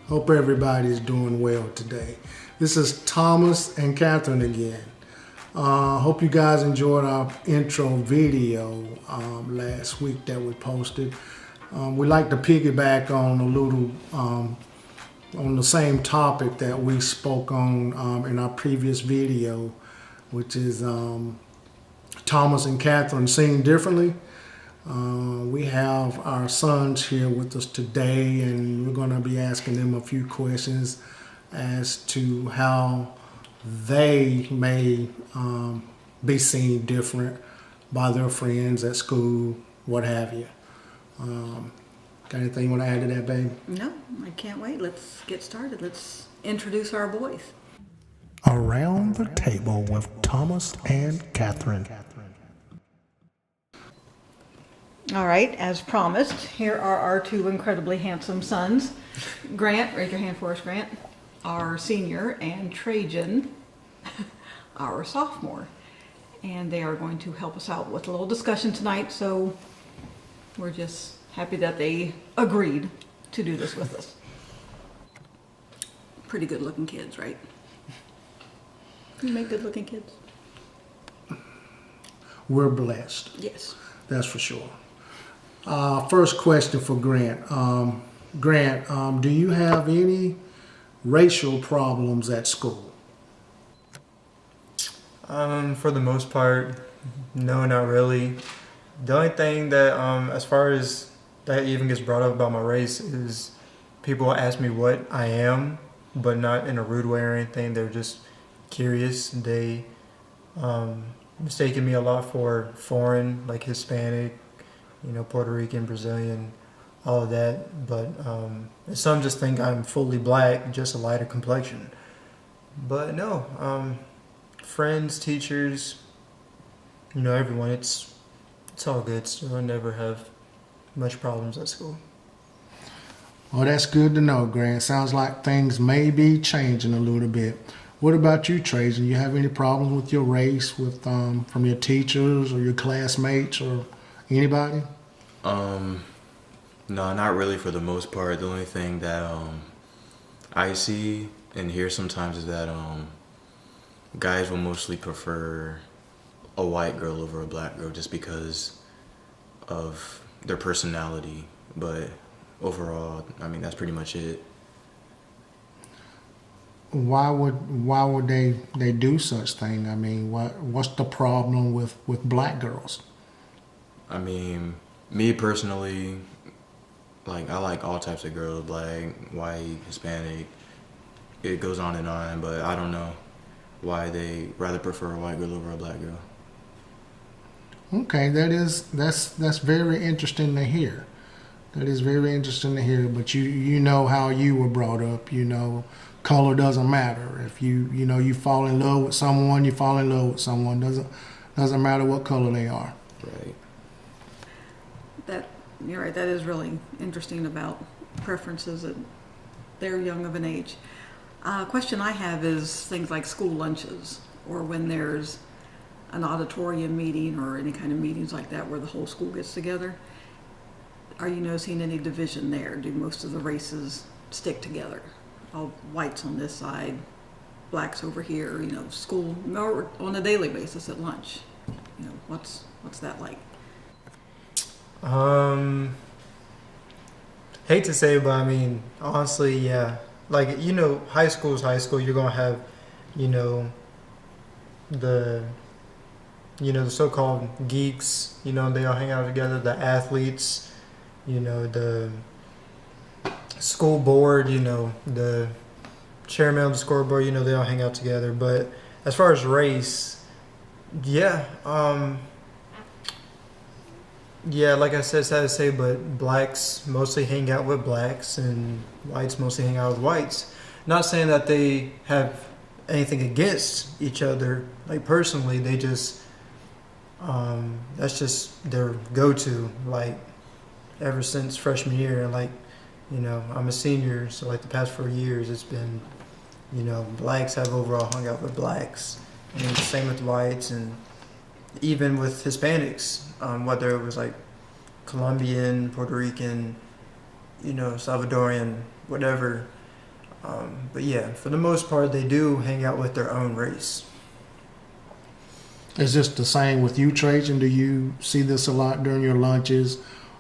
Hope everybody's doing well today. This is Thomas and Catherine again. Hope you guys enjoyed our intro video last week that we posted. We like to piggyback on a little on the same topic that we spoke on in our previous video, which is Thomas and Catherine seeing differently. We have our sons here with us today, and we're going to be asking them a few questions as to how they may be seen different by their friends at school, what have you. Got anything you want to add to that, babe? No, I can't wait. Let's get started. Let's introduce our boys. Around the table with Thomas and Catherine. All right, as promised, here are our two incredibly handsome sons. Grant, raise your hand for us, Grant, our senior, and Trajan, our sophomore. And they are going to help us out with a little discussion tonight, so we're just happy that they agreed to do this with us. Pretty good looking kids, right? You make good looking kids? We're blessed. Yes. That's for sure. First question for Grant. Grant, do you have any racial problems at school? For the most part, no, not really. The only thing that, as far as that even gets brought up about my race, is people ask me what I am, but not in a rude way or anything. They're just curious. They mistaken me a lot for foreign, like Hispanic, Puerto Rican, Brazilian, all of that. But some just think I'm fully black, just a lighter complexion. But no, friends, teachers, everyone, it's all good. Still, I never have much problems at school. Well, that's good to know, Grant. Sounds like things may be changing a little bit. What about you, Trajan? You have any problems with your race, with from your teachers or your classmates or anybody? No, not really for the most part. The only thing that I see and hear sometimes is that guys will mostly prefer a white girl over a black girl just because of their personality. But overall, I mean, that's pretty much it. Why would they do such thing? I mean, what's the problem with black girls? I mean, me personally, like, I like all types of girls, black, white, Hispanic. It goes on and on, but I don't know why they rather prefer a white girl over a black girl. Okay, that's very interesting to hear. That is very interesting to hear. But you know how you were brought up. Color doesn't matter. If you fall in love with someone, you fall in love with someone. Doesn't matter what color they are. Right. You're right. That is really interesting about preferences at their young of an age. Question I have is things like school lunches, or when there's an auditorium meeting or any kind of meetings like that where the whole school gets together. Are you noticing any division there? Do most of the races stick together? All whites on this side, blacks over here, school, or on a daily basis at lunch. What's that like? Hate to say it, but I mean, honestly, yeah. Like, high school is high school. You're going to have, the so-called geeks, they all hang out together, the athletes, the school board, the chairman of the scoreboard, they all hang out together. But as far as race, yeah, like I said, sad to say, but blacks mostly hang out with blacks and whites mostly hang out with whites. Not saying that they have anything against each other, like personally, they just, that's just their go-to, like ever since freshman year. Like, I'm a senior, so like the past 4 years, it's been, blacks have overall hung out with blacks, and same with whites, and even with Hispanics, whether it was like Colombian, Puerto Rican, Salvadorian, whatever, But yeah, for the most part, they do hang out with their own race. Is this the same with you, Trajan? Do you see this a lot during your lunches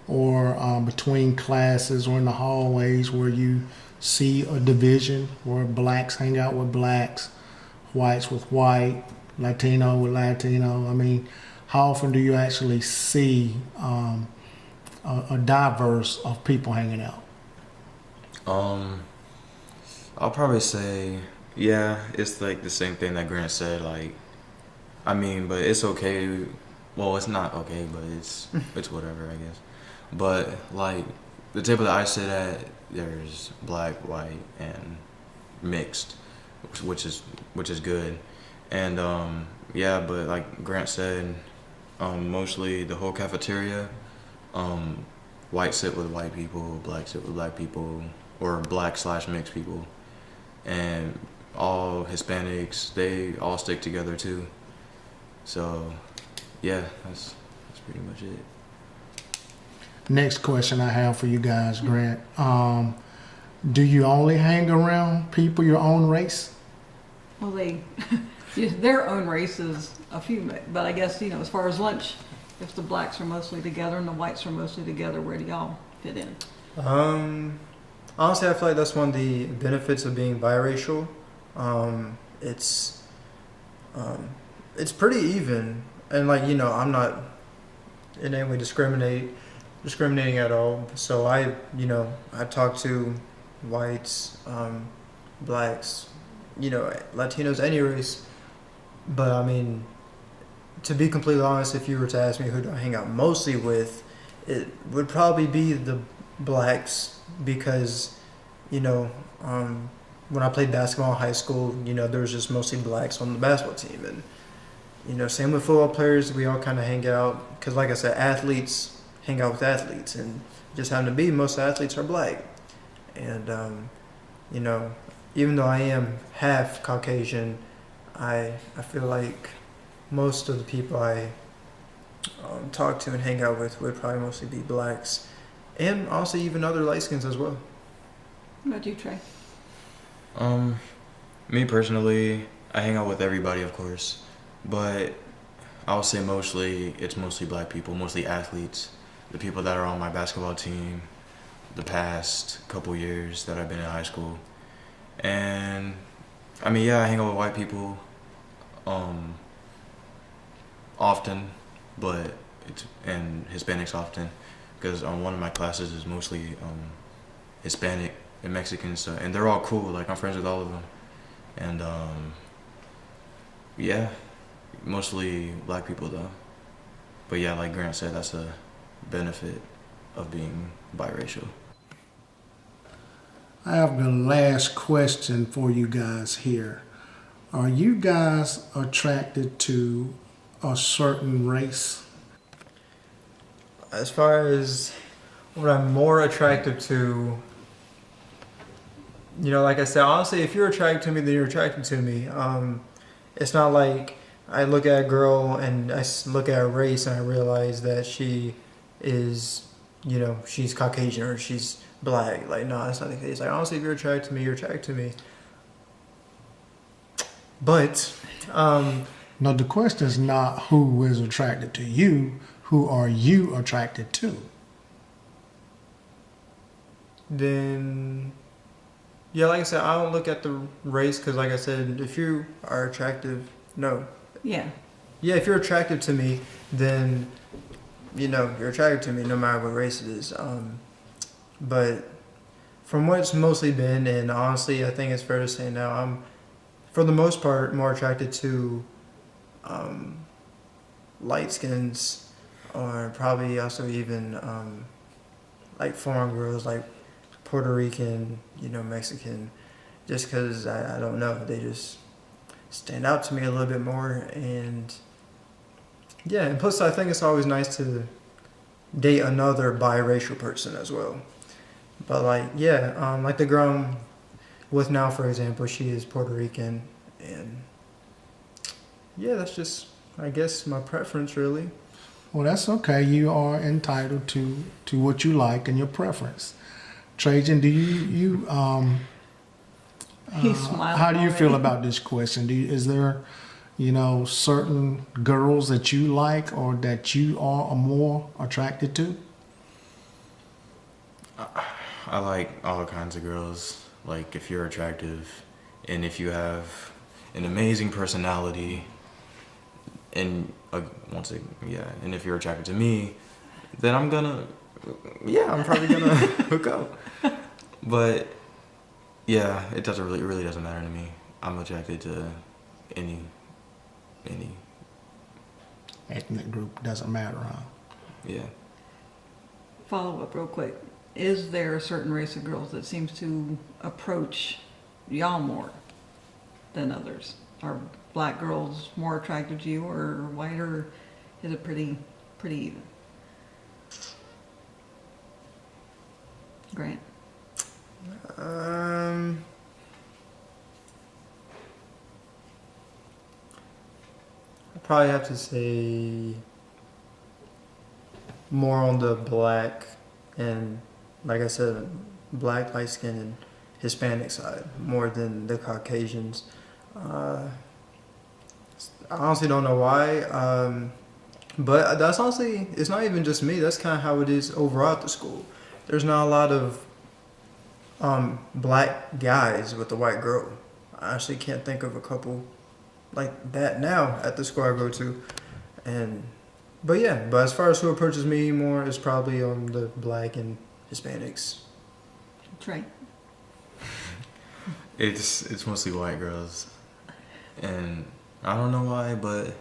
or between classes or in the hallways where you see a division where blacks hang out with blacks, whites with white, Latino with Latino? I mean, how often do you actually see a diverse of people hanging out? I'll probably say, yeah, it's like the same thing that Grant said. Like, I mean, but it's okay. Well, it's not okay, but it's whatever, I guess. But like the table that I sit at, there's black, white, and mixed, which is good. And yeah, but like Grant said, mostly the whole cafeteria, white sit with white people, black sit with black people, or black/mixed people, and all Hispanics, they all stick together too. So yeah, that's pretty much it. Next question I have for you guys, Grant. Do you only hang around people your own race? Well, their own race is a few, but I guess, as far as lunch, if the blacks are mostly together and the whites are mostly together, where do y'all fit in? Honestly, I feel like that's one of the benefits of being biracial. It's pretty even, and like I'm not in any way discriminating at all. So I talk to whites, blacks, Latinos, any race. But I mean, to be completely honest, if you were to ask me who do I hang out mostly with, it would probably be the blacks because, when I played basketball in high school, there was just mostly blacks on the basketball team. And, same with football players, we all kind of hang out because, like I said, athletes hang out with athletes, and just happen to be most athletes are black. And, even though I am half Caucasian, I feel like most of the people I talk to and hang out with would probably mostly be blacks, and also even other light skins as well. What about you, Trey? Me personally, I hang out with everybody, of course, but I would say it's mostly black people, mostly athletes, the people that are on my basketball team the past couple years that I've been in high school. And I mean, yeah, I hang out with white people often, and Hispanics often, because one of my classes is mostly Hispanic and Mexican, so, and they're all cool. Like, I'm friends with all of them, and yeah, mostly black people though. But yeah, like Grant said, that's a benefit of being biracial. I have the last question for you guys here. Are you guys attracted to a certain race? As far as what I'm more attracted to, like I said, honestly, if you're attracted to me, then you're attracted to me. It's not like I look at a girl and I look at her race and I realize that she is, she's Caucasian or she's black. Like, no, that's not the case. Like, honestly, if you're attracted to me, you're attracted to me. But, No, the question is not who is attracted to you. Who are you attracted to? then, yeah, like I said, I don't look at the race because, like I said, if you are attractive, no. Yeah. Yeah, if you're attractive to me, then, you're attracted to me no matter what race it is. But from what it's mostly been, and honestly, I think it's fair to say now, I'm, for the most part, more attracted to light skins, or probably also even like foreign girls, like Puerto Rican, Mexican, just because I don't know, they just stand out to me a little bit more. And yeah, and plus I think it's always nice to date another biracial person as well. But like, yeah, like the girl I'm with now, for example, she is Puerto Rican, and yeah, that's just, I guess, my preference really. Well, that's okay. You are entitled to what you like and your preference. Trajan, do you He's smiling. How do you feel already. about this question? Is there, certain girls that you like or that you are more attracted to? I like all kinds of girls. Like if you're attractive and if you have an amazing personality and and if you're attracted to me, then I'm probably gonna hook up. But yeah, it really doesn't matter to me. I'm attracted to any. Ethnic group doesn't matter, huh? Yeah. Follow up real quick. Is there a certain race of girls that seems to approach y'all more than others? Are black girls more attracted to you or white, or is it pretty even? Grant? I probably have to say more on the black and, like I said, black, light skin, and Hispanic side more than the Caucasians. I honestly don't know why, but that's honestly, it's not even just me. That's kind of how it is overall at the school. There's not a lot of black guys with a white girl. I actually can't think of a couple like that now at the school I go to. But as far as who approaches me more, it's probably on the black and Hispanics. Trey? It's mostly white girls, and I don't know why, but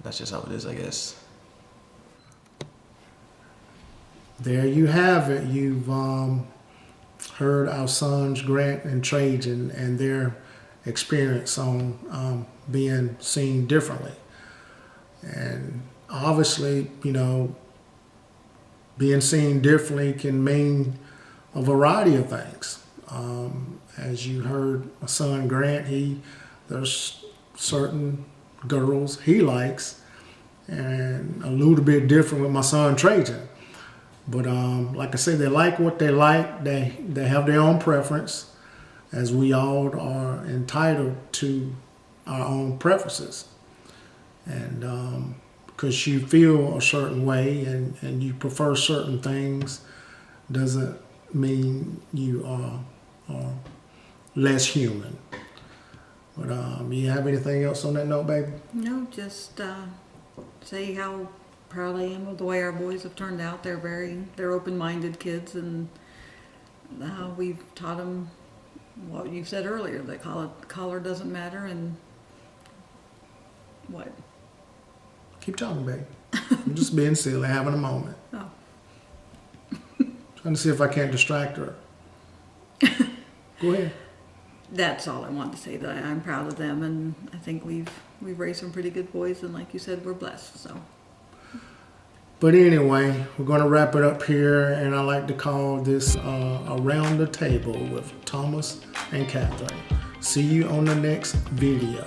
that's just how it is, I guess. There you have it. You've heard our sons Grant and Trajan and their experience on being seen differently. And obviously, being seen differently can mean a variety of things. As you heard my son Grant, there's certain girls he likes, and a little bit different with my son Trajan. But like I said, they like what they like. They have their own preference, as we all are entitled to our own preferences. And because you feel a certain way and you prefer certain things, doesn't mean you are less human. But you have anything else on that note, baby? No, just say how proud I am of the way our boys have turned out. They're open-minded kids, and we've taught them what you said earlier, that color doesn't matter, and what? Keep talking, baby. I'm just being silly, having a moment. Oh. Trying to see if I can't distract her. Go ahead. That's all I wanted to say, that I'm proud of them, and I think we've raised some pretty good boys, and like you said, we're blessed, so. But anyway, we're going to wrap it up here, and I like to call this Around the Table with Thomas and Catherine. See you on the next video.